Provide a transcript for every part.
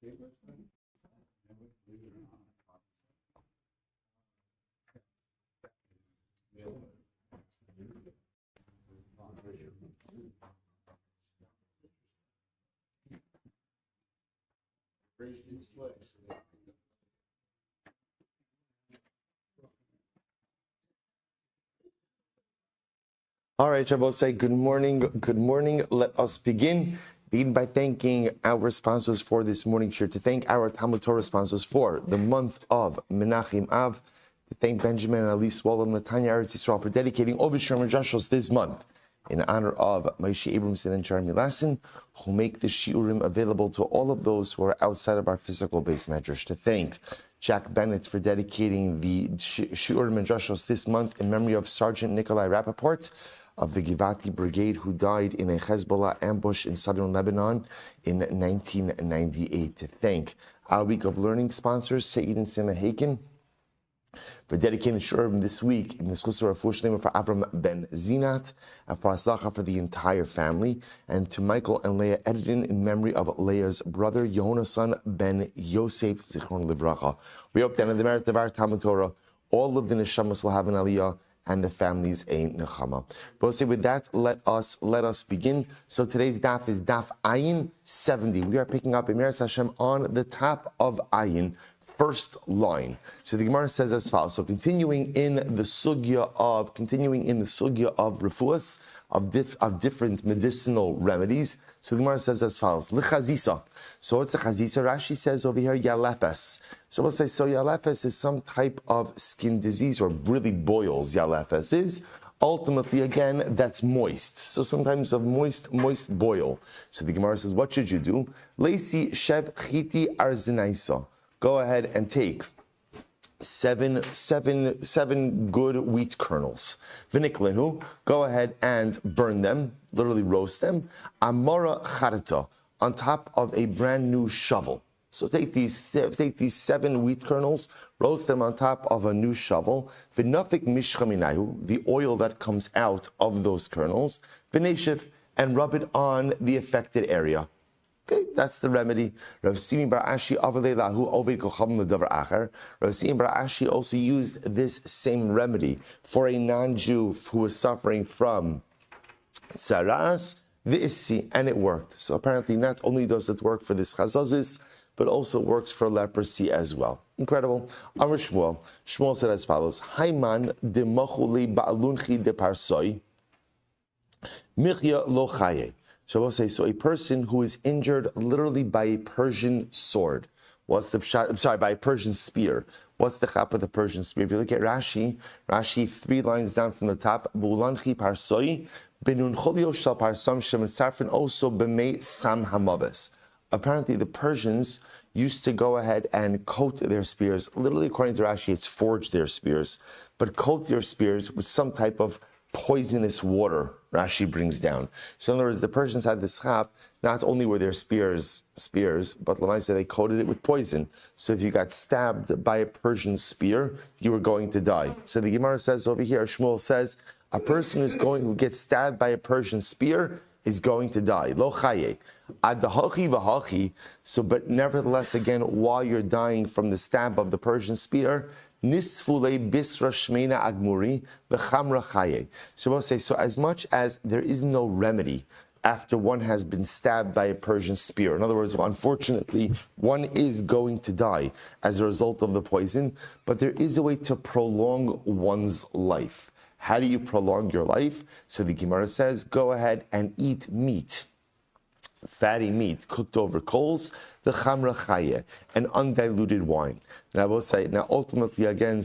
All right, Shabbos, say good morning. Good morning. Let us begin by thanking our sponsors for this morning shir, to thank our Talmud Torah sponsors for the month of Menachem Av, to thank Benjamin and Ali Swallow and Latanya Eretz Yisrael for dedicating Ovid Sherman Joshos this month in honor of Moshe Abramson and Jeremy Lassen, who make the shiurim available to all of those who are outside of our physical base medrash. To thank Jack Bennett for dedicating the shiurim and Joshos this month in memory of Sergeant Nikolai Rappaport of the Givati Brigade, who died in a Hezbollah ambush in southern Lebanon in 1998. To thank our Week of Learning sponsors, Seid and Sima Haken, for dedicating Shurim this week in the Schusar of Fushlim for Avram Ben Zinat, and for Aslacha for the entire family, and to Michael and Leah Edidin in memory of Leah's brother, Yonasan Ben Yosef Zichron Livracha. We hope that in the merit of our Talmud Torah, all of the Neshamas will have an Aliyah, and the families a nechama. But say with that, let us begin. So today's daf is daf Ayin 70. We are picking up Emiras Hashem on the top of Ayin, first line. So the Gemara says as follows. So continuing in the sugya of refuas, of different medicinal remedies. So the Gemara says as follows. Lichazisa. So what's a chazisa? Rashi says over here, yalepes. So we'll say, so yalepes is some type of skin disease, or really boils. Yalepes is ultimately, again, that's moist. So sometimes a moist boil. So the Gemara says, what should you do? Leisi shev chiti arzinaisa. Go ahead and take seven good wheat kernels. V'niklenu, go ahead and burn them, literally roast them. Amora charata, on top of a brand new shovel. So take these 7 wheat kernels, roast them on top of a new shovel. V'nafik mishchaminayu, the oil that comes out of those kernels. V'neshiv, and rub it on the affected area. Okay, that's the remedy. Rav Simi Bar Ashi also used this same remedy for a non-Jew who was suffering from saras v'isi, and it worked. So apparently, not only does it work for this chazazis, but also works for leprosy as well. Incredible. Amar Shmuel said as follows: Hayman de machuli ba'alunchi de parsoi michya lo chaye. So we'll say, so a person who is injured literally by a Persian sword. By a Persian spear. What's the chap of the Persian spear? If you look at Rashi 3 lines down from the top, Bulanchi parsoi, benun cholio shal parsam shemitzarfin also b'mei sam hamaves. Apparently the Persians used to go ahead and coat their spears. Literally, according to Rashi, it's forge their spears, but coat their spears with some type of poisonous water, Rashi brings down. So in other words, the Persians had this chap, not only were their spears, but Lamaisa, they coated it with poison. So if you got stabbed by a Persian spear, you were going to die. So the Gemara says over here, Shmuel says, a person who gets stabbed by a Persian spear is going to die. Lo chaye. Adahachi v'hachi. So, but nevertheless, again, while you're dying from the stab of the Persian spear, Nisfule bisra shmeina agmuri v'chamra chaye. So we'll say, so as much as there is no remedy after one has been stabbed by a Persian spear, in other words, unfortunately, one is going to die as a result of the poison, but there is a way to prolong one's life. How do you prolong your life? So the Gemara says, go ahead and eat meat. Fatty meat cooked over coals, the chamra chaye, and undiluted wine. And I will say, now ultimately again,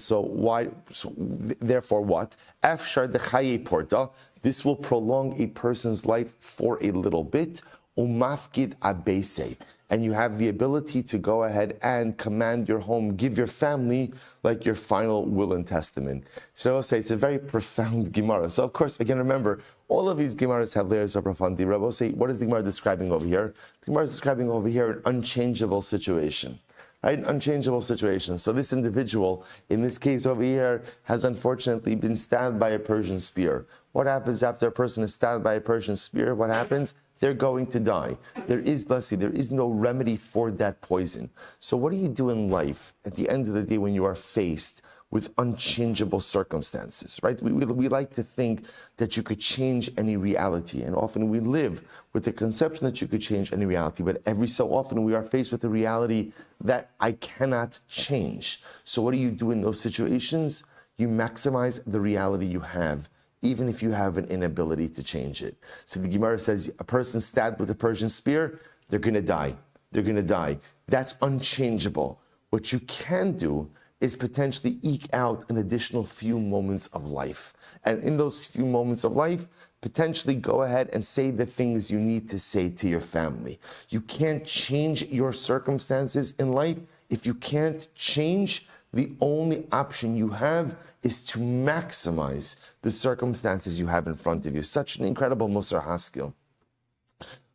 therefore what? Afshar the chaye porta, this will prolong a person's life for a little bit, umafkid abese, and you have the ability to go ahead and command your home, give your family like your final will and testament. So I will say it's a very profound Gemara. So of course, again, remember, all of these Gemaras have layers of profundity. Rabbi will say, what is the Gemara describing over here? The Gemara is describing over here an unchangeable situation. Right? An unchangeable situation. So this individual, in this case over here, has unfortunately been stabbed by a Persian spear. What happens after a person is stabbed by a Persian spear? What happens? they're going to die. There is, bless you, there is no remedy for that poison. So what do you do in life at the end of the day when you are faced with unchangeable circumstances, right? We like to think that you could change any reality, and often we live with the conception that you could change any reality, but every so often we are faced with a reality that I cannot change. So what do you do in those situations? You maximize the reality you have, even if you have an inability to change it. So the Gemara says, a person stabbed with a Persian spear, they're going to die. They're going to die. That's unchangeable. What you can do is potentially eke out an additional few moments of life. And in those few moments of life, potentially go ahead and say the things you need to say to your family. You can't change your circumstances in life. If you can't change, the only option you have is to maximize the circumstances you have in front of you. Such an incredible Musar Haskell.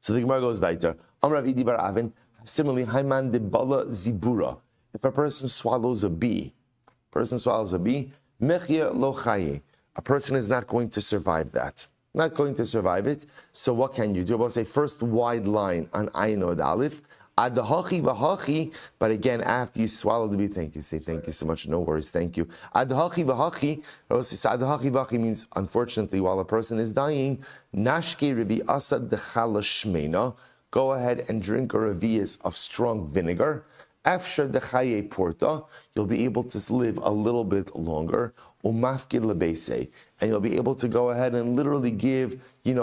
So the Gemara goes weiter. Similarly, Haiman de Bala Zibura. If a person swallows a bee, mechia lo chaye, a person is not going to survive that. Not going to survive it. So what can you do? We'll say first wide line on Ayin Od Aleph. Adahachi v'hachi, but again, after you swallow the bee, thank you. Say thank you so much. No worries, thank you. Adahachi v'hachi. Adahachi v'hachi means, unfortunately, while a person is dying, nashke revi asad dechala shmeina. Go ahead and drink a revius of strong vinegar. After the chaye porta, you'll be able to live a little bit longer. Umafkid lebese, and you'll be able to go ahead and literally give,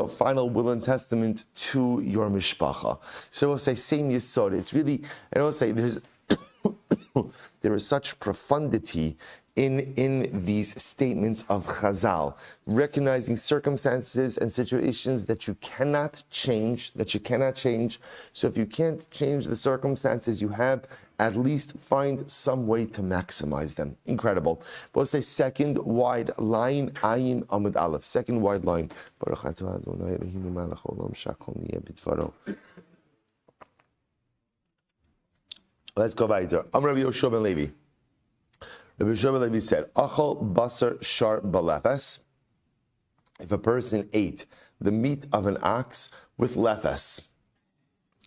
final will and testament to your mishpacha. So we'll say same yisod. It's really, and I'll say there is such profundity in these statements of Chazal, recognizing circumstances and situations that you cannot change, So if you can't change the circumstances you have, at least find some way to maximize them. Incredible. But we'll say second wide line, Ayin Amud Aleph. Second wide line. Let's go weiter. Amar Rabbi Yoshua ben Levi. Rabbi Shmuel ben Levi said, Achal basar shar balefes. If a person ate the meat of an ox with lefes,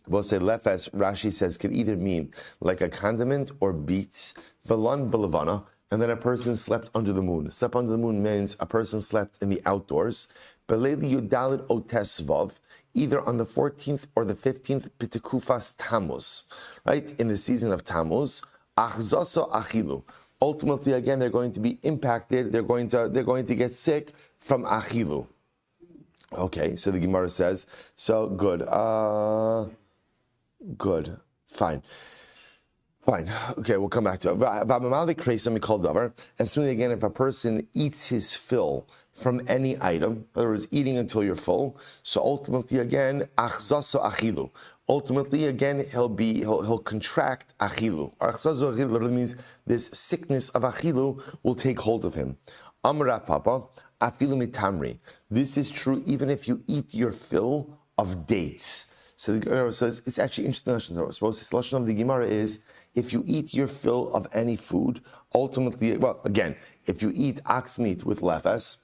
we'll say lefes, Rashi says, could either mean like a condiment or beets, velan belevana, and then a person slept under the moon. Slept under the moon means a person slept in the outdoors. Beleli yudalid otesvav, either on the 14th or the 15th, pitekufas Tammuz, right? In the season of Tammuz, achzaso achilu. Ultimately, again, they're going to be impacted. They're going to get sick from achilu. Okay, so the Gemara says, so good. Good. Fine. Okay, we'll come back to it. And similarly, again, if a person eats his fill from any item, in other words, eating until you're full, so ultimately, again, achzaso achilu. Ultimately, again, he'll contract achilu. Achzaso achilu literally means this sickness of achilu will take hold of him. Amra papa, afilu mitamri. This is true even if you eat your fill of dates. So the Gemara says, it's actually interesting. I suppose the lashon of the Gemara is, if you eat your fill of any food, ultimately, well, again, if you eat ox meat with lefes,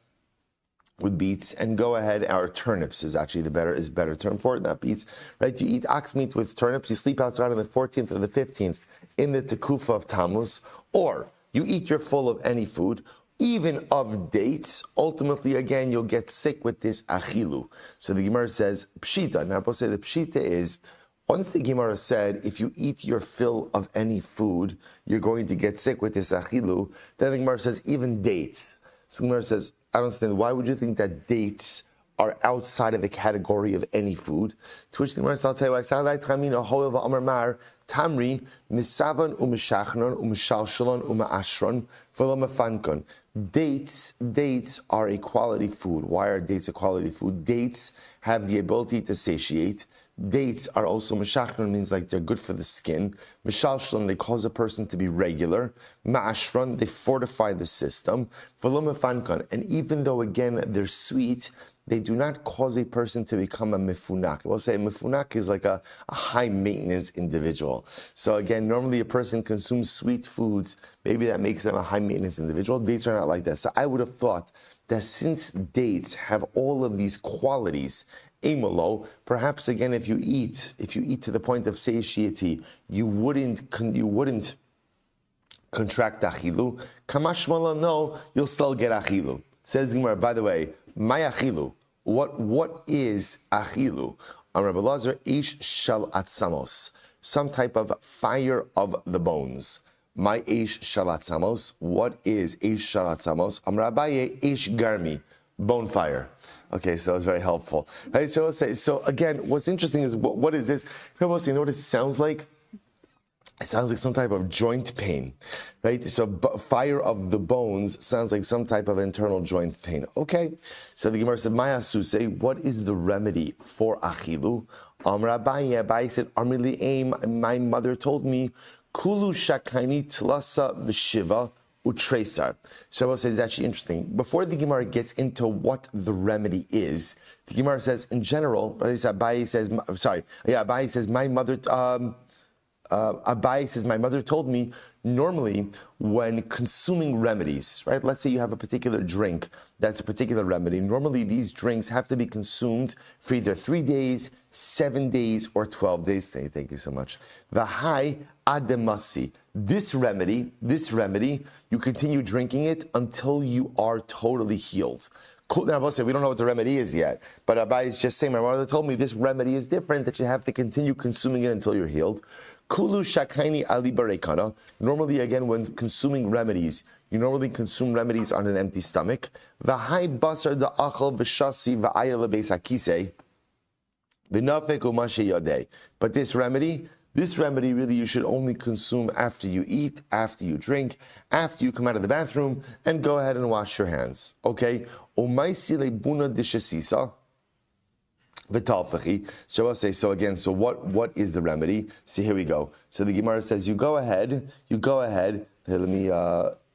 with beets, and go ahead, or turnips is actually the better term for it, not beets, right? You eat ox meat with turnips, you sleep outside on the 14th or the 15th in the Tekufa of Tammuz, or you eat your full of any food, even of dates, ultimately, again, you'll get sick with this achilu. So the Gemara says, pshita. Now, I'll say the pshita is, once the Gemara said, if you eat your fill of any food, you're going to get sick with this achilu, then the Gemara says, even dates. So the Gemara says, I don't understand, why would you think that dates are outside of the category of any food? To which the Gemara says, I'll tell you why. Tamri, misavan umeshachnon umeshalshalon umeashron v'lo. Dates are a quality food. Why are dates a quality food? Dates have the ability to satiate. Dates are also meshachron, means like they're good for the skin. Meshalshalon, they cause a person to be regular. Ma'ashron, they fortify the system. V'lo, and even though again they're sweet, they do not cause a person to become a mifunak. We'll say a mifunak is like a high maintenance individual. So again, normally a person consumes sweet foods, maybe that makes them a high maintenance individual. Dates are not like that. So I would have thought that since dates have all of these qualities Emolo, perhaps again, if you eat to the point of satiety, you wouldn't contract achilu. Kamashmala, no, you'll still get achilu. Says Gemara, by the way, my achilu. What is achilu? Rabbi Lazar, ish shal atzamos, some type of fire of the bones. My ish shal atzamos. What is ish shal atzamos? Abaye ish garmi, bone fire. Okay, so it's very helpful. Right, so again, what's interesting is what is this? You know what it sounds like? It sounds like some type of joint pain, right? So fire of the bones sounds like some type of internal joint pain. Okay, so the Gemara said, Maya Suse, what is the remedy for achilu? Abai said, Amrili aim, my mother told me, Kulu shakaini tlasa v'shiva utresar. So Rabbi says it's actually interesting. Before the Gemara gets into what the remedy is, the Gemara says in general, Abai says, my mother, Abai says, my mother told me, normally when consuming remedies, right? Let's say you have a particular drink that's a particular remedy. Normally these drinks have to be consumed for either 3 days, 7 days, or 12 days. Thank you so much. V'hai ademasi. This remedy, you continue drinking it until you are totally healed. Now, we don't know what the remedy is yet, but Abai is just saying, my mother told me this remedy is different, that you have to continue consuming it until you're healed. Kulu shakaini ali barekana. Normally, again, when consuming remedies, you normally consume remedies on an empty stomach. V'hai basar da'achal v'shasi v'ayala beisakise v'nafek u'mashe yodei. But this remedy really you should only consume after you eat, after you drink, after you come out of the bathroom, and go ahead and wash your hands. Okay? Umaisi lebuna dishasisa. So I'll say, so again, so what is the remedy? So here we go. So the Gemara says, you go ahead, here, let me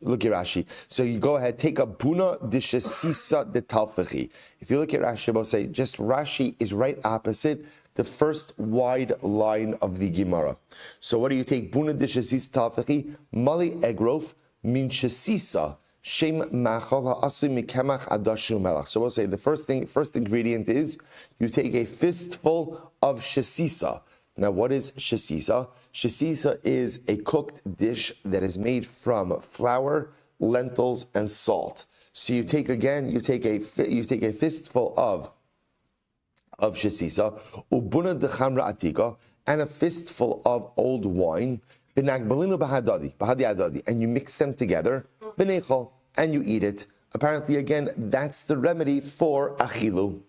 look at Rashi. So you go ahead, take a buna dishasisa de talfachi. If you look at Rashi, I'll say, just Rashi is right opposite the first wide line of the Gemara. So what do you take? Buna dishasisa talfachi, mali egrof, min shasisa. Shem machal ha'asu mikemach adashu melach. So we'll say the first ingredient is you take a fistful of shasisa. Now, what is shasisa? Shasisa is a cooked dish that is made from flour, lentils, and salt. So you take a fistful of shasisa, ubuna dechamra atika, and a fistful of old wine, binagbalinu bahadi adadi, and you mix them together. And you eat it. Apparently, again, that's the remedy for achilu.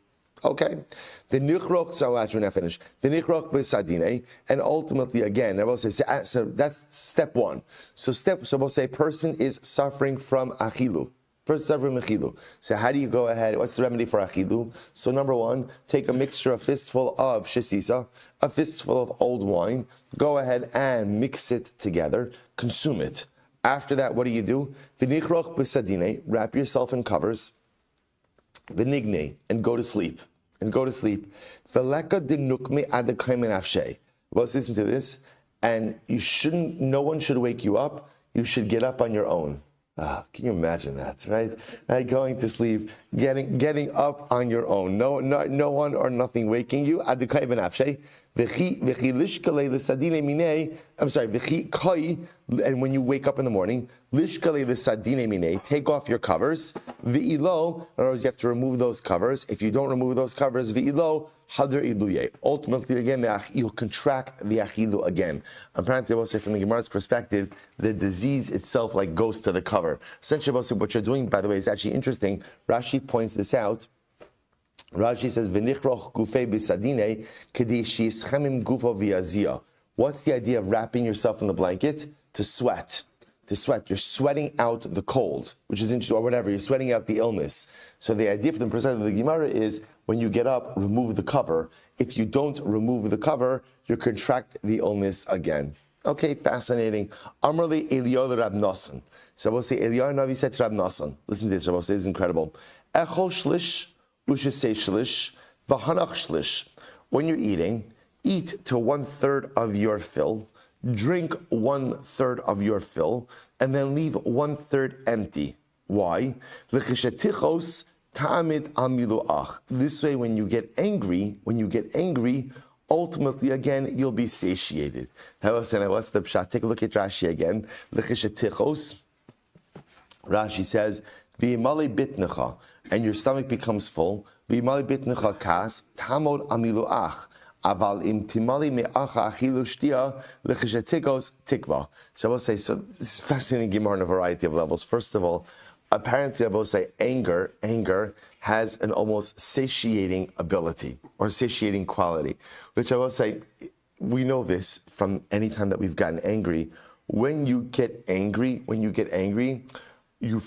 Okay? The nichroch, so actually not finished. The nichroch b'sadine, and ultimately, again, I will say, so that's step one. So we'll say, person is suffering from achilu. First, suffering from achilu. So how do you go ahead? What's the remedy for achilu? So number one, take a mixture, a fistful of shasisa, a fistful of old wine, go ahead and mix it together, consume it. After that, what do you do? V'nichroch b'sadine, wrap yourself in covers. V'nigne, and go to sleep. V'leka dinukme adekayim afshe. Well, let's listen to this. And no one should wake you up. You should get up on your own. Can you imagine that, right? Going to sleep, getting up on your own. No one or nothing waking you. Adekayim afshe. And when you wake up in the morning, take off your covers. In other words, you have to remove those covers. If you don't remove those covers, ultimately, again, you'll contract the achilu again. Apparently, I will say from the Gemara's perspective, the disease itself goes to the cover. Essentially, I will say what you're doing, by the way, is actually interesting. Rashi points this out. Rashi says, "V'nichroch gufei b'sadine k'di shiyischemim gufo v'yazia." What's the idea of wrapping yourself in the blanket? To sweat. You're sweating out the cold, which is interesting, or whatever. You're sweating out the illness. So the idea from the perspective of the Gemara is, when you get up, remove the cover. If you don't remove the cover, you contract the illness again. Okay, fascinating. Amrli Eliyahu Rab Nasan. So I will say, Eliyahu Navi said to Rab Nasan. Listen to this, I will say, this is incredible. Echol shlish. When you're eating, eat to 1/3 of your fill, drink 1/3 of your fill, and then leave 1/3 empty. Why? Ta'amid amiluach. This way, when you get angry, ultimately, again, you'll be satiated. What's the pshat? Take a look at Rashi again. Rashi says, "V'imali bitnecha," and your stomach becomes full. V'imali bitnecha kas tamod amiluach. Aval im timali me'acha achilu shtia l'chishetikos tikva. So I will say, so this is fascinating Gemara on a variety of levels. First of all, apparently I will say anger has an almost satiating ability or satiating quality, which I will say, we know this from any time that we've gotten angry. When you get angry, you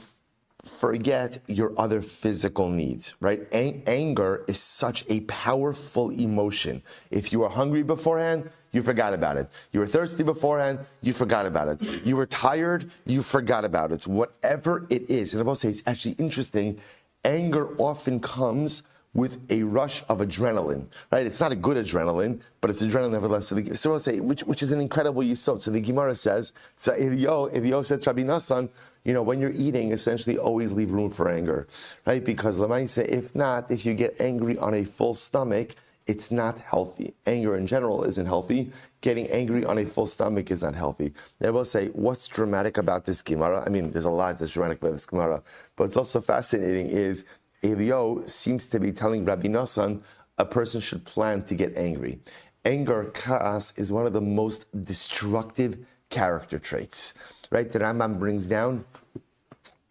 forget your other physical needs, right? Anger is such a powerful emotion. If you were hungry beforehand, you forgot about it. You were thirsty beforehand, you forgot about it. You were tired, you forgot about it. Whatever it is, and I will say it's actually interesting, anger often comes with a rush of adrenaline, right? It's not a good adrenaline, but it's adrenaline nevertheless. So I'll say, which is an incredible yisod. So the Gemara says, so if Yo said Rabbi Nassan, when you're eating, essentially always leave room for anger, right? Because Lamaisa, if you get angry on a full stomach, it's not healthy. Anger in general isn't healthy. Getting angry on a full stomach is not healthy. I will say, what's dramatic about this Gemara? I mean, there's a lot that's dramatic about this Gemara, but it's also fascinating is Elio seems to be telling Rabbi Nassan a person should plan to get angry. Anger, ka'as, is one of the most destructive character traits, right? The Rambam brings down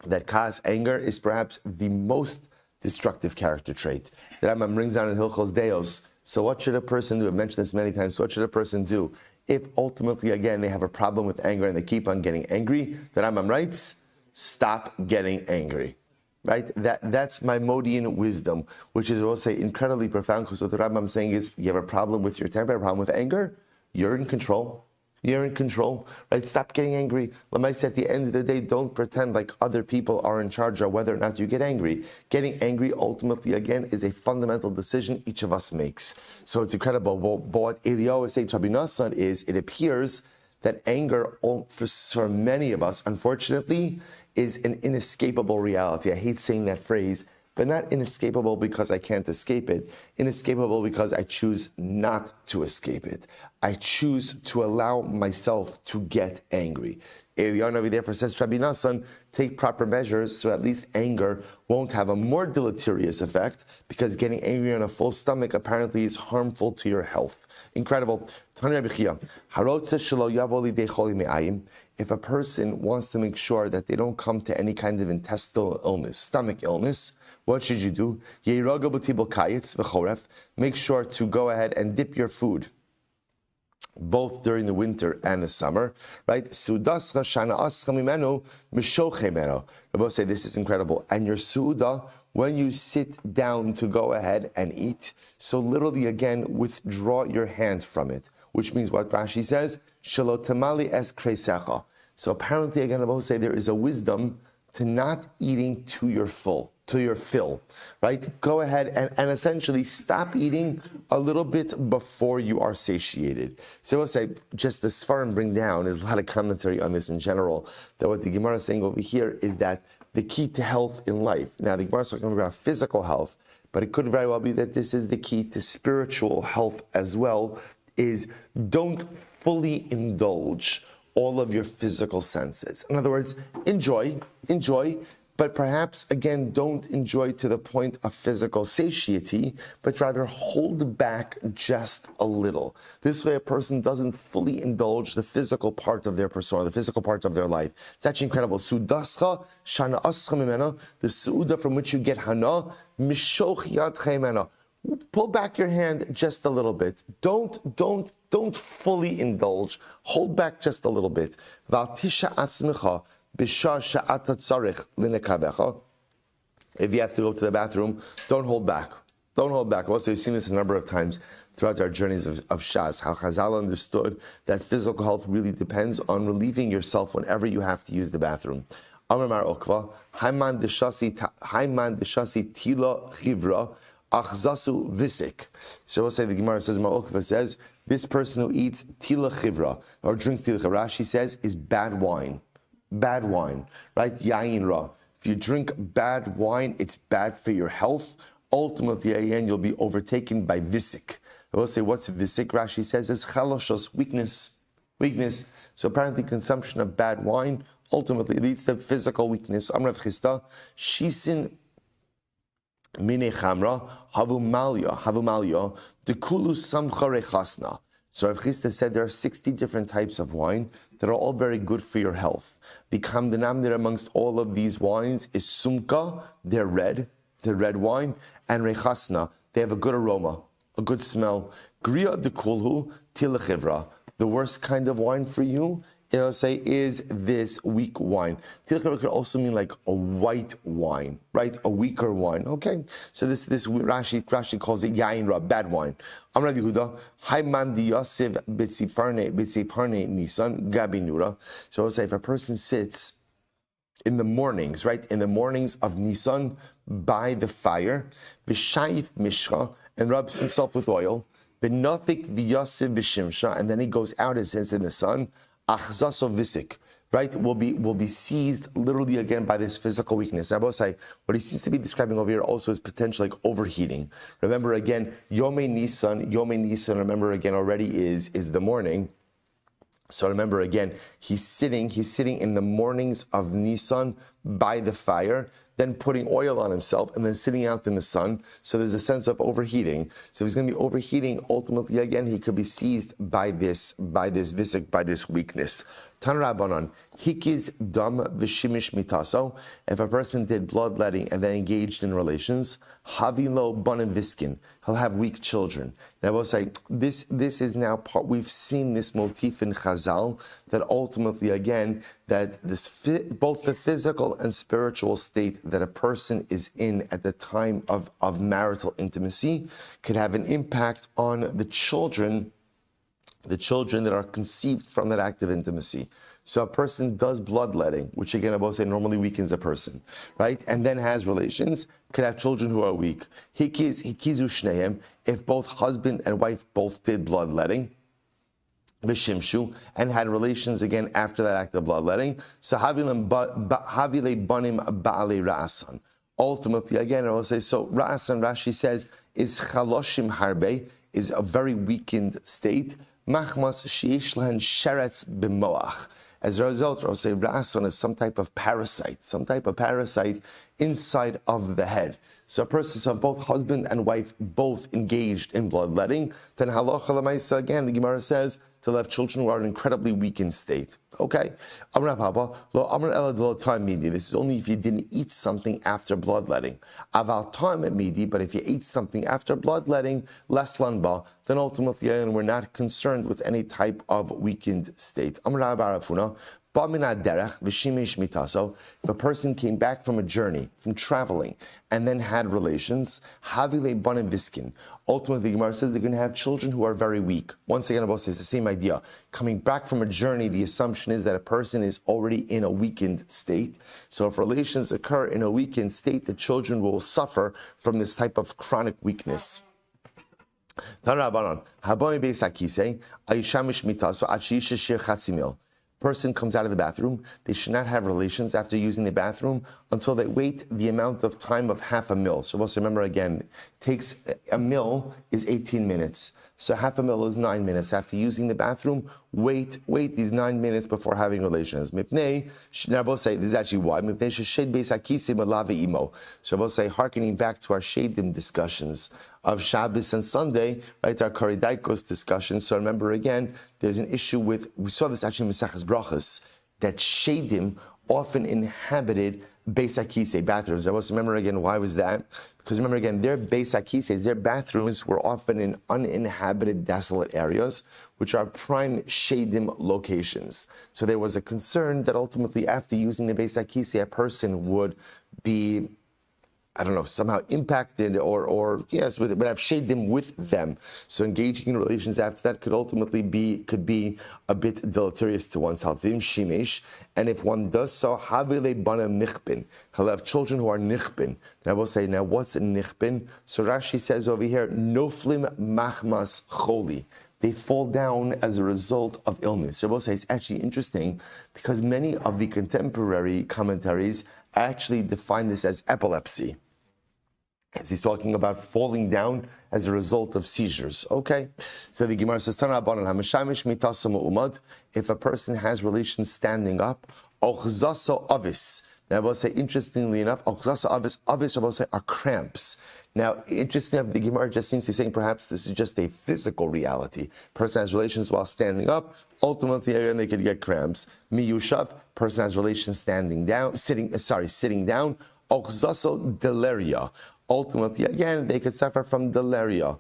that ka'as, anger, is perhaps the most destructive character trait. The Rambam brings down in Hilchos Deos. So what should a person do? I've mentioned this many times. So what should a person do if ultimately, again, they have a problem with anger and they keep on getting angry? The Rambam writes, stop getting angry. Right? That's Maimonidean wisdom, which is, we'll say, incredibly profound, because what the Rambam is saying is, you have a problem with your temper, a problem with anger, you're in control. You're in control, right? Stop getting angry. Lamaisa, at the end of the day, don't pretend like other people are in charge of whether or not you get angry. Getting angry, ultimately, again, is a fundamental decision each of us makes. So it's incredible. But what Eliyahu is saying to Rabbi Nassan is, it appears that anger, for many of us, unfortunately, is an inescapable reality. I hate saying that phrase, but not inescapable because I can't escape it. Inescapable because I choose not to escape it. I choose to allow myself to get angry. Eliyahu therefore says to Rabbi Nassan, take proper measures so at least anger won't have a more deleterious effect, because getting angry on a full stomach apparently is harmful to your health. Incredible. If a person wants to make sure that they don't come to any kind of intestinal illness, stomach illness, what should you do? Make sure to go ahead and dip your food, both during the winter and the summer, right? I will say this is incredible. And your suda, when you sit down to go ahead and eat, so literally again, withdraw your hands from it, which means what Rashi says, Shalotamali es kreisecha. So apparently, again, I will say there is a wisdom to not eating to your fill, right? Go ahead and essentially stop eating a little bit before you are satiated. So I will say, just the Sfarim bring down, there's a lot of commentary on this in general, that what the Gemara is saying over here is that the key to health in life. Now, the Gemara is talking about physical health, but it could very well be that this is the key to spiritual health as well, is don't fully indulge all of your physical senses. In other words, enjoy, but perhaps, again, don't enjoy to the point of physical satiety, but rather hold back just a little. This way, a person doesn't fully indulge the physical part of their persona, the physical part of their life. It's actually incredible. Sudascha shana ascha mimena, the suuda from which you get hana, mishoch yad chaimena. Pull back your hand just a little bit. Don't fully indulge. Hold back just a little bit. V'altisha atzmicha b'shah she'ata tzarich linekavecha. If you have to go to the bathroom, don't hold back. Don't hold back. Also, we've seen this a number of times throughout our journeys of Shas, how Chazal understood that physical health really depends on relieving yourself whenever you have to use the bathroom. Amar Mar Okva, Haiman deshasi tila chivra, achzasu visik. So we'll say the Gemara says, Mar Okva says, this person who eats tila chivra, or drinks tila chivra, Rashi says, is bad wine. Bad wine, right? Yain ra. If you drink bad wine, it's bad for your health. Ultimately, again, you'll be overtaken by visik. I will say, what's visik? Rashi says is chaloshos, weakness. So apparently, consumption of bad wine ultimately leads to physical weakness. Amrav Chista, shisin mine chamra havumalya dekulu samcha rechasna. So Rav Chista said there are 60 different types of wine that are all very good for your health. The denominator amongst all of these wines is sumka, they're red wine, and rechasna, they have a good aroma, a good smell. Griya dekulhu tilachivra. The worst kind of wine for you, it'll say, is this weak wine. Tilachivra could also mean like a white wine, right? A weaker wine. Okay, so this Rashi calls it yain ra, bad wine. Amrav Yehuda, Hayman di Yosef bitziparne nisan gabinura. So I'll say if a person sits in the mornings, right? In the mornings of Nisan by the fire, v'shayif mishcha, and rubs himself with oil, v'nafik v'yosef v'shimsha, and then he goes out and sits in the sun, achzaso visik, right? Will be seized literally again by this physical weakness. I will say, what he seems to be describing over here also is potential like overheating. Remember again, Yomi Nisan, remember again already is the morning. So remember again, he's sitting in the mornings of Nisan by the fire, then putting oil on himself, and then sitting out in the sun. So there's a sense of overheating. So if he's going to be overheating, ultimately again, he could be seized by this visik, by this weakness. Tan Rabbanan, hikiz dam v'shimish mitaso. If a person did bloodletting and then engaged in relations, havilo banim viskin, he'll have weak children. And I will say, this is now part, we've seen this motif in Chazal, that ultimately again, that both the physical and spiritual state that a person is in at the time of marital intimacy could have an impact on the children that are conceived from that act of intimacy. So a person does bloodletting, which again I will say normally weakens a person, right? And then has relations, could have children who are weak. Hikizu shneim, if both husband and wife both did bloodletting, v'shimshu, and had relations again after that act of bloodletting. So havile banim ba'ale ra'asan. Ultimately, again, I will say, so ra'asan, Rashi says, is chaloshim harbe, is a very weakened state. Machmas sheish lahen sheretz b'moach. As a result, I'll say ra'asan is some type of parasite inside of the head. So a person, so both husband and wife both engaged in bloodletting, then halacha l'maisa, again, the Gemara says, to have children who are in an incredibly weakened state. Okay. This is only if you didn't eat something after bloodletting. But if you ate something after bloodletting, less lanba, then ultimately we're not concerned with any type of weakened state. If a person came back from a journey, from traveling, and then had relations, ultimately the Gemara says they're going to have children who are very weak. Once again, it's the same idea. Coming back from a journey, the assumption is that a person is already in a weakened state. So if relations occur in a weakened state, the children will suffer from this type of chronic weakness. Person comes out of the bathroom, they should not have relations after using the bathroom until they wait the amount of time of half a mil. So let's remember again, takes a mil is 18 minutes. So half a mil is 9 minutes. After using the bathroom, wait these 9 minutes before having relations. Mipnei, Rabbi say, this is actually why. Mipnei sheshed beis hakisim alave imo. So Rabbi say, hearkening back to our shadim discussions of Shabbos and Sunday, right, our Karidaikos discussion. So remember again, there's an issue with, we saw this actually in Mesachas Brachas, that shadim often inhabited beis hakisei, bathrooms. I was remember again, why was that? Because remember again, their beis hakisei, their bathrooms were often in uninhabited, desolate areas, which are prime shadim locations. So there was a concern that ultimately after using the beis hakisei, a person would be, I don't know, somehow impacted or yes, would have shadim with them. So engaging in relations after that could ultimately be a bit deleterious to one's health. And if one does so, havile bana nichbin, he'll have children who are nichbin. And I will say, now what's a nichbin? So Rashi says over here, noflim machmas choli. They fall down as a result of illness. So I will say it's actually interesting because many of the contemporary commentaries actually define this as epilepsy, as he's talking about falling down as a result of seizures. Okay, so the Gemara says, if a person has relations standing up, now I will say, interestingly enough, are cramps. Now, interesting enough, the Gemara just seems to be saying perhaps this is just a physical reality. Person has relations while standing up, ultimately again they could get cramps. Miyushav, person has relations sitting down. Ochzaso deleria. Ultimately, again, they could suffer from deleria.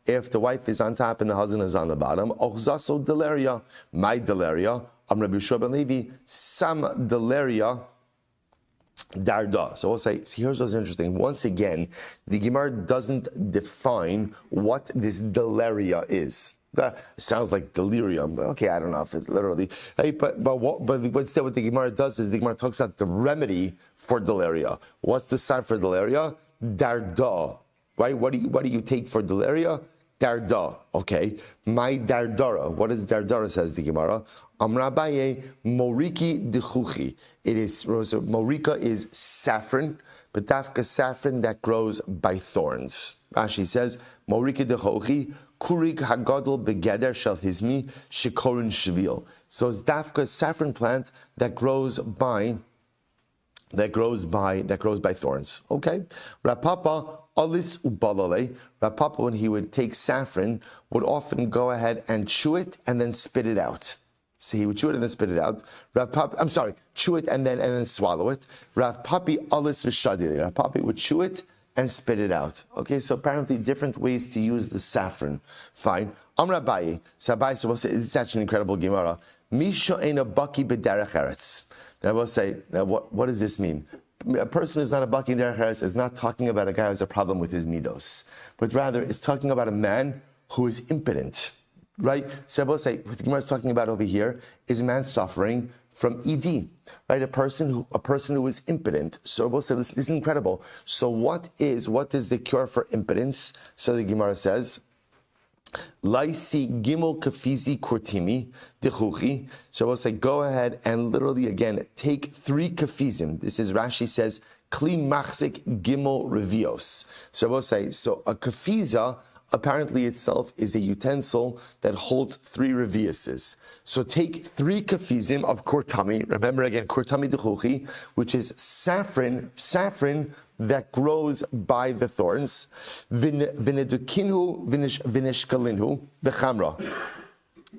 If the wife is on top and the husband is on the bottom, ochzaso deleria. My deleria. Rabbi Shmuel Levi, some deleria darda. So we'll say, see, here's what's interesting. Once again, the Gemara doesn't define what this deleria is. That sounds like delirium. Okay, I don't know if it literally. Hey, but instead, what the Gemara does is the Gemara talks about the remedy for deleria. What's the sign for deleria? Darda. Right? What do you take for deleria? Darda. Okay. My dardara. What is dardara? Says the Gemara. Amrabaye moriki dechuchi. It is morika is saffron, but dafka saffron that grows by thorns. Rashi says moriki dechuchi kurik hagadol begeder shel hizmi shikorin shvil. So it's dafka saffron plant that grows by thorns. Okay, Rapapa alis ubalale. Rapapa, when he would take saffron, would often go ahead and chew it and then spit it out. So he would chew it and then spit it out. Chew it and then swallow it. Rav Papi alis v'shadili. Rav Papi would chew it and spit it out. Okay, so apparently different ways to use the saffron. Fine. Amr Abaye. So Abaye will say, it's such an incredible Gemara. Misha ena baki b'derech eretz. Then I will say, now what does this mean? A person who's not a baki b'derech eretz is not talking about a guy who has a problem with his midos, but rather is talking about a man who is impotent. Right? So I will say, what the Gemara is talking about over here is a man suffering from ED, right? A person who is impotent. So I will say, this is incredible. So what is the cure for impotence? So the Gemara says, Laisi gimel kafizi kurtimi dechuchi. So I will say, go ahead and literally again take 3 kafizim. This is Rashi says, kli machzik gimel revios. So I will say, so a kafiza apparently itself is a utensil that holds 3 reviuses. So take 3 kafizim of kurtami. Remember again, kurtami dechuchi, which is saffron that grows by the thorns. Vinedukinu vinishkalinhu bechamra.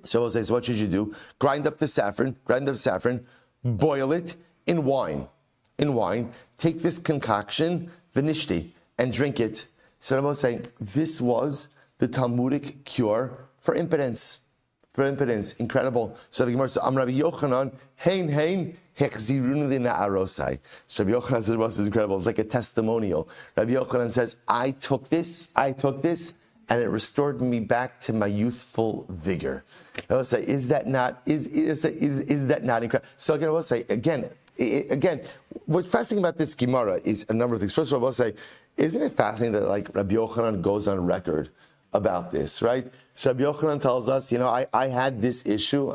So we'll say, so what should you do? Grind up saffron, boil it in wine. Take this concoction, vinishti, and drink it. So I will say, this was the Talmudic cure for impotence. Incredible. So the Gemara says, Rabbi Yochanan, hein, hechzirunu lina'arosai. So Rabbi Yochanan says, well, this is incredible. It's like a testimonial. Rabbi Yochanan says, I took this, and it restored me back to my youthful vigor. I will say, is that not incredible? So again, I will say, again, what's fascinating about this Gemara is a number of things. First of all, I will say, isn't it fascinating that like Rabbi Yochanan goes on record about this, right? So Rabbi Yochanan tells us, I had this issue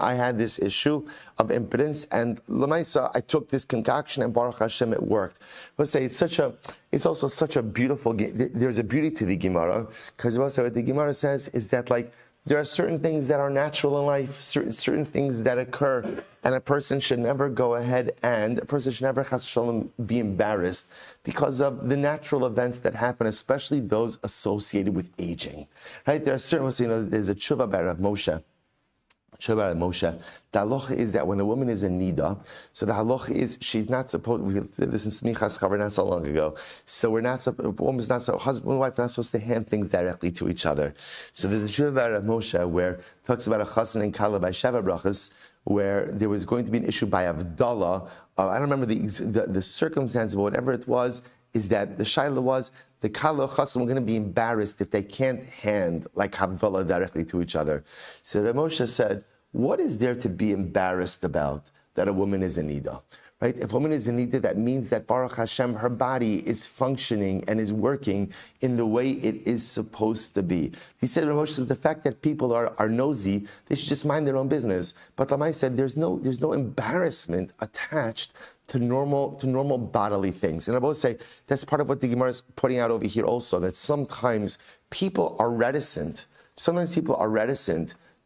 of impotence, and Lamaisa, I took this concoction, and Baruch Hashem, it worked. Let's say it's also such a beautiful. There's a beauty to the Gemara, because also what the Gemara says is that like there are certain things that are natural in life, certain things that occur, and a person should never go ahead and chas v'shalom be embarrassed because of the natural events that happen, especially those associated with aging. Right? There are certain, there's a tshuva by Rav Moshe. The halacha is that when a woman is in nida, so the halacha is she's not supposed. We did this in Smichas Chaver not so long ago. So husband and wife are not supposed to hand things directly to each other. So there's a tshuva by Rav Moshe where it talks about a chassan and kala by Sheva brachas, where there was going to be an issue by Avdallah. I don't remember the circumstance, but whatever it was, is that the shaila was the kala chassan were going to be embarrassed if they can't hand like Havdalah directly to each other. So Rav Moshe said, what is there to be embarrassed about that a woman is in nida? right? If a woman is in nida, that means that Baruch Hashem, her body is functioning and is working in the way it is supposed to be. He said, Ramosh, the fact that people are nosy, they should just mind their own business. But Lamai said, there's no embarrassment attached to normal bodily things. And I both say that's part of what the Gemara is putting out over here also, that sometimes people are reticent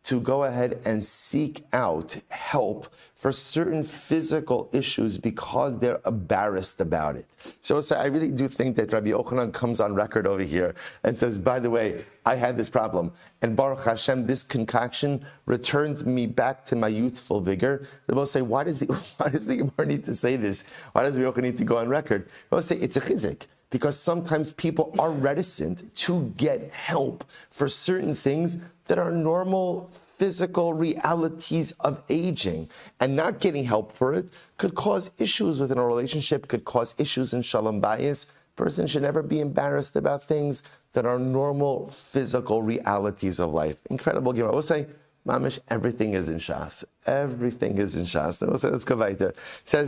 to go ahead and seek out help for certain physical issues because they're embarrassed about it. So I really do think that Rabbi Yochanan comes on record over here and says, by the way, I had this problem, and Baruch Hashem, this concoction returned me back to my youthful vigor. They will say, why does the Gemara need to say this? Why does Rabbi Yochanan need to go on record? They will say, it's a chizik. Because sometimes people are reticent to get help for certain things that are normal physical realities of aging. And not getting help for it could cause issues within a relationship, could cause issues in shalom bayis. Person should never be embarrassed about things that are normal physical realities of life. Incredible Gemara. We'll say, Mamish, everything is in Shas. Everything is in Shas. And we'll say, let's go weiter. There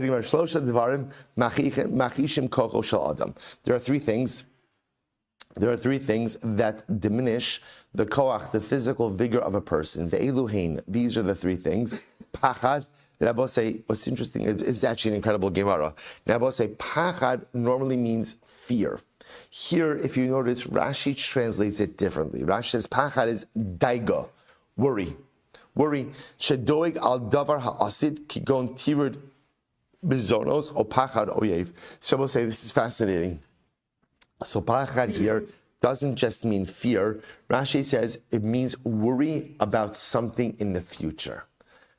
are three things. There are three things that diminish the koach, the physical vigor of a person. The eluhain. These are the three things. Pachad. Rabbi say, what's interesting is actually an incredible Gemara. Rabbi say, pachad normally means fear. Here, if you notice, Rashi translates it differently. Rashi says, pachad is daiga, worry. Shedoig al davar ha'asid kigon tirud bizonos o pachad oyev. So we'll say this is fascinating. So pachad here doesn't just mean fear. Rashi says it means worry about something in the future.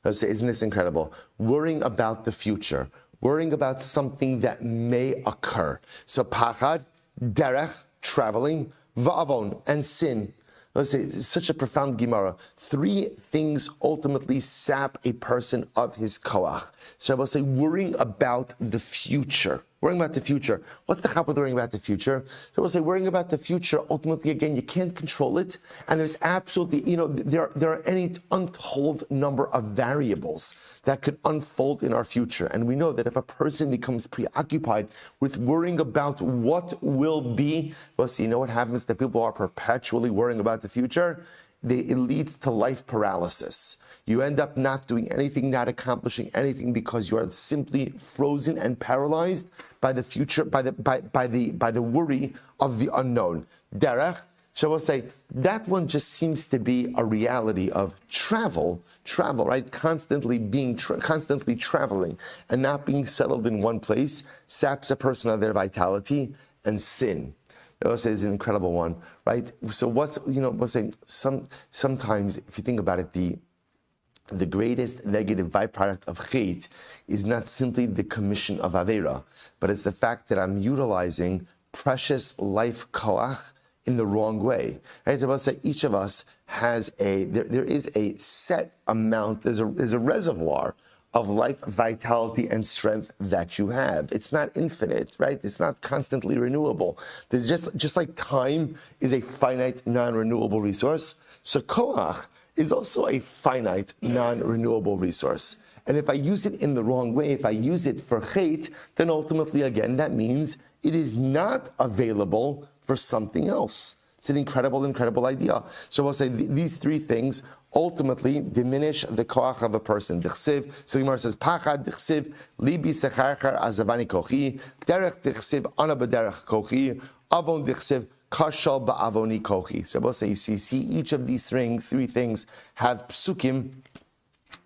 Isn't this incredible? Worrying about the future, worrying about something that may occur. So pachad, derech, traveling, va'avon, and sin. Let's say it's such a profound Gemara. Three things ultimately sap a person of his koach. So I will say worrying about the future. Worrying about the future. What's the chap with worrying about the future? So we'll say worrying about the future, ultimately, again, you can't control it. And there's absolutely, there are any untold number of variables that could unfold in our future. And we know that if a person becomes preoccupied with worrying about what will be, well, see, you know what happens? That people are perpetually worrying about the future? It leads to life paralysis. You end up not doing anything, not accomplishing anything, because you are simply frozen and paralyzed by the future, by the worry of the unknown. Derech, so we'll say that one just seems to be a reality of travel, right? Constantly traveling and not being settled in one place saps a person of their vitality. And sin, we'll say, is an incredible one, right? So we'll say sometimes if you think about it, the greatest negative byproduct of chait is not simply the commission of Aveira, but it's the fact that I'm utilizing precious life koach in the wrong way. Right? I say each of us has there is a set amount, there's a reservoir of life, vitality, and strength that you have. It's not infinite, right? It's not constantly renewable. There's just like time is a finite, non-renewable resource, so koach is also a finite, non-renewable resource. And if I use it in the wrong way, if I use it for chait, then ultimately, again, that means it is not available for something else. It's an incredible, incredible idea. So we'll say these three things ultimately diminish the koach of a person. Dichsiv, so the Gemara says, Pachad dichsiv, libi secharchar azavani kochi, derech dichsiv, ana b'derech kochi, avon dichsiv, kashal ba'avoni kochi. So we'll say, you see each of these three things have psukim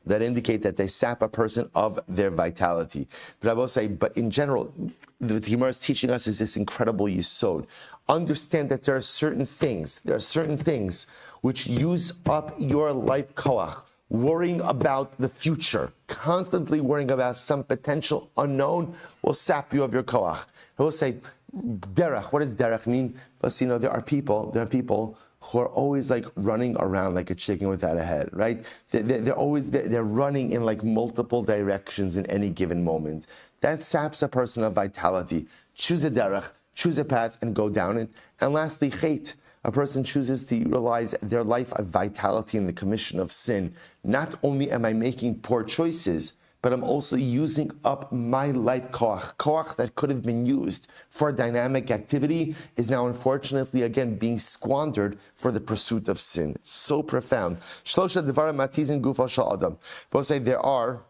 that indicate that they sap a person of their vitality. But I will say, but in general, the Gemara is teaching us is this incredible yisod. Understand that there are certain things which use up your life koach. Worrying about the future, constantly worrying about some potential unknown will sap you of your koach. I will say, derech, what does derech mean? But there are people who are always like running around like a chicken without a head, right? They're running in like multiple directions in any given moment. That saps a person of vitality. Choose a derech, choose a path and go down it. And lastly, chait. A person chooses to utilize their life of vitality in the commission of sin. Not only am I making poor choices, but I'm also using up my light koach. Koach that could have been used for dynamic activity is now unfortunately again being squandered for the pursuit of sin. It's so profound. Shlosha devarim matizin gufo shel adam. Both say there are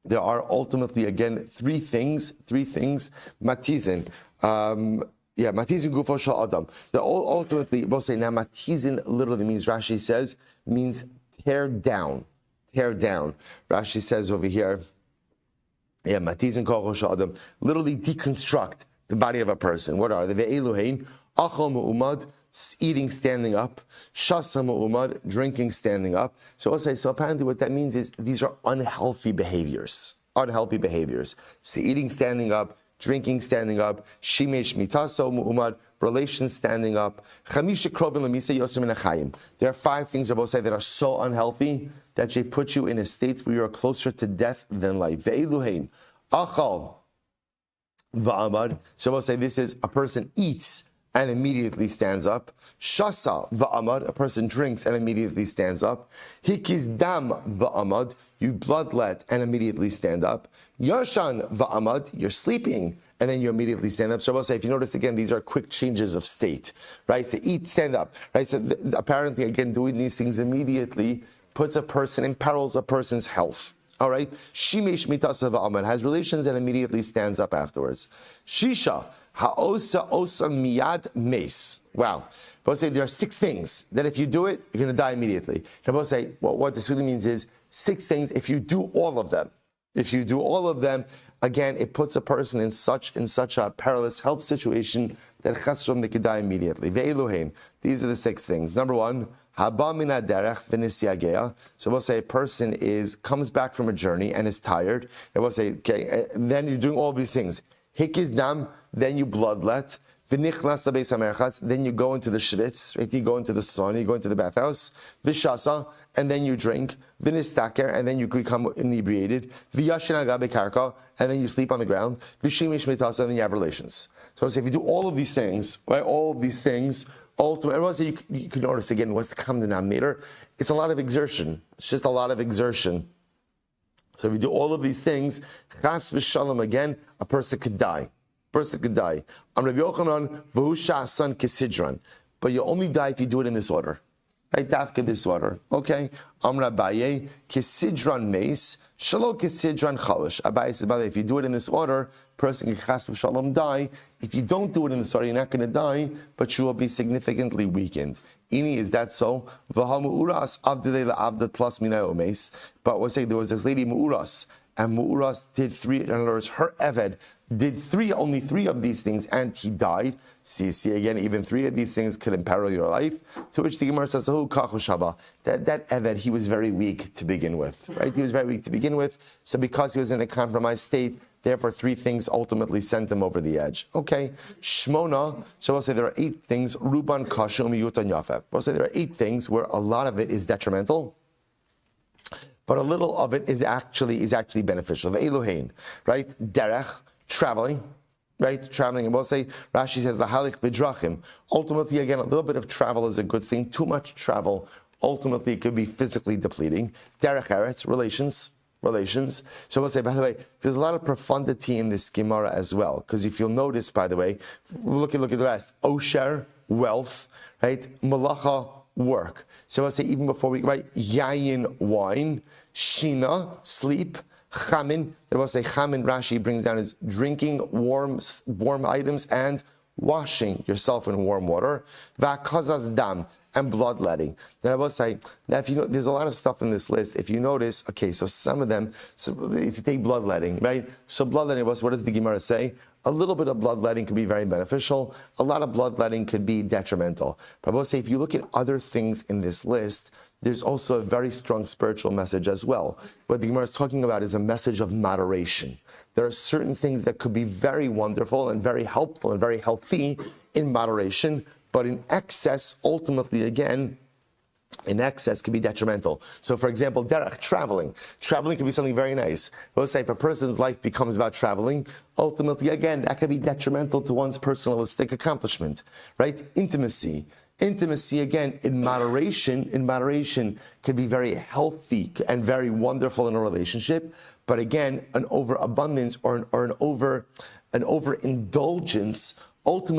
ultimately again three things. Matizin. Matizin gufo shel adam. Ultimately, both say now matizin literally means, Rashi says, means tear down. Rashi says over here, matizin gufo shel adam, literally deconstruct the body of a person. What are they? Ve'eluhein achol me'umad, eating standing up, shasa me'umad, drinking standing up. So apparently what that means is these are unhealthy behaviors. So eating standing up, drinking standing up, shimesh mitaso mu'umad, relations standing up. Chamisha krovin lemisa yosem min hachayim. There are 5 things Rabbi say that are so unhealthy that they put you in a state where you are closer to death than life. Ve'eluhein achal va'amad. So Rabbi say this is a person eats and immediately stands up. Shasa va'amad, a person drinks and immediately stands up. Hikiz dam va'amad, you bloodlet and immediately stand up. Yashan va'amad, you're sleeping and then you immediately stand up. So I'll say, if you notice again, these are quick changes of state, right? So eat, stand up, right? So apparently again, doing these things immediately puts imperils a person's health. All right? Shimesh mitasa va'amad, has relations and immediately stands up afterwards. Shisha, ha'osa osa miyad mes. Wow. Both say there are 6 things that if you do it, you're going to die immediately. Now both say, well, what this really means is 6 things, if you do all of them, again, it puts a person in such a perilous health situation that chasrom they could die immediately. Ve'eluhein, these are the 6 things. Number 1, haba min haderech v'nisyageya. So we'll say a person comes back from a journey and is tired. And we'll say, okay, and then you're doing all these things. Hikiz dam, then you bloodlet. V'nichnas lebeis hamerchatz, then you go into the shvitz, right? You go into the sun, you go into the bathhouse. V'shasa, and then you drink. V'nistaker, and then you become inebriated. V'yashin agabe karka, and then you sleep on the ground. V'shimish mitasa, and then you have relations. So if you do all of these things, right? All of these things, ultimately, you can notice again, what's the common denominator? It's a lot of exertion. It's just a lot of exertion. So if you do all of these things, chas v'shalom, again, a person could die. Am Rabbi Yochanan v'hu sha'asan kesidran, but you only die if you do it in this order. Right, dafka this order. Okay. Am Rabbaye kesidran meis, shalo kesidran chalish. Abaye said, by the way, if you do it in this order, person can chas v'shalom die. If you don't do it in this order, you're not going to die, but you will be significantly weakened. Ini, is that so? V'ha mu'uras avdele la'avda tlas minay omeis. But we'll say there was this lady mu'uras, and mu'uras did 3, in other words, her eved did only 3 of these things, and he died. See again, even 3 of these things could imperil your life. To which the Gemara says, that eved, he was very weak to begin with, right? He was very weak to begin with, so because he was in a compromised state, therefore 3 things ultimately sent him over the edge. Okay, Shmona, so we'll say there are 8 things, Ruban Kashu Miyutan Yafeh. We'll say there are 8 things where a lot of it is detrimental, but a little of it is actually beneficial. Ve'eluhein, right? Derech, traveling, right? Traveling, and we'll say, Rashi says, the halik bidrachim. Ultimately, again, a little bit of travel is a good thing. Too much travel, ultimately, it could be physically depleting. Derech eretz, relations. So we'll say, by the way, there's a lot of profundity in this Gemara as well, because if you'll notice, by the way, look at the rest. Osher, wealth, right? Malacha, work. So I'll say, even before we write yayin, wine, shina, sleep, chamin, they will say chamin, Rashi brings down is drinking warm items and washing yourself in warm water. Va'kazaz dam, and bloodletting. Then I will say, now if you know, there's a lot of stuff in this list. If you notice, okay, so some of them, so if you take bloodletting, right? So bloodletting, what does the Gemara say? A little bit of bloodletting could be very beneficial. A lot of bloodletting could be detrimental. But I will say, if you look at other things in this list, there's also a very strong spiritual message as well. What the Gemara is talking about is a message of moderation. There are certain things that could be very wonderful and very helpful and very healthy in moderation, but in excess, ultimately, again, in excess can be detrimental. So, for example, derech, traveling. Traveling can be something very nice. Let's say if a person's life becomes about traveling, ultimately, again, that can be detrimental to one's personalistic accomplishment, right? Intimacy. Intimacy, again, in moderation can be very healthy and very wonderful in a relationship. But again, an overabundance or an overindulgence ultimately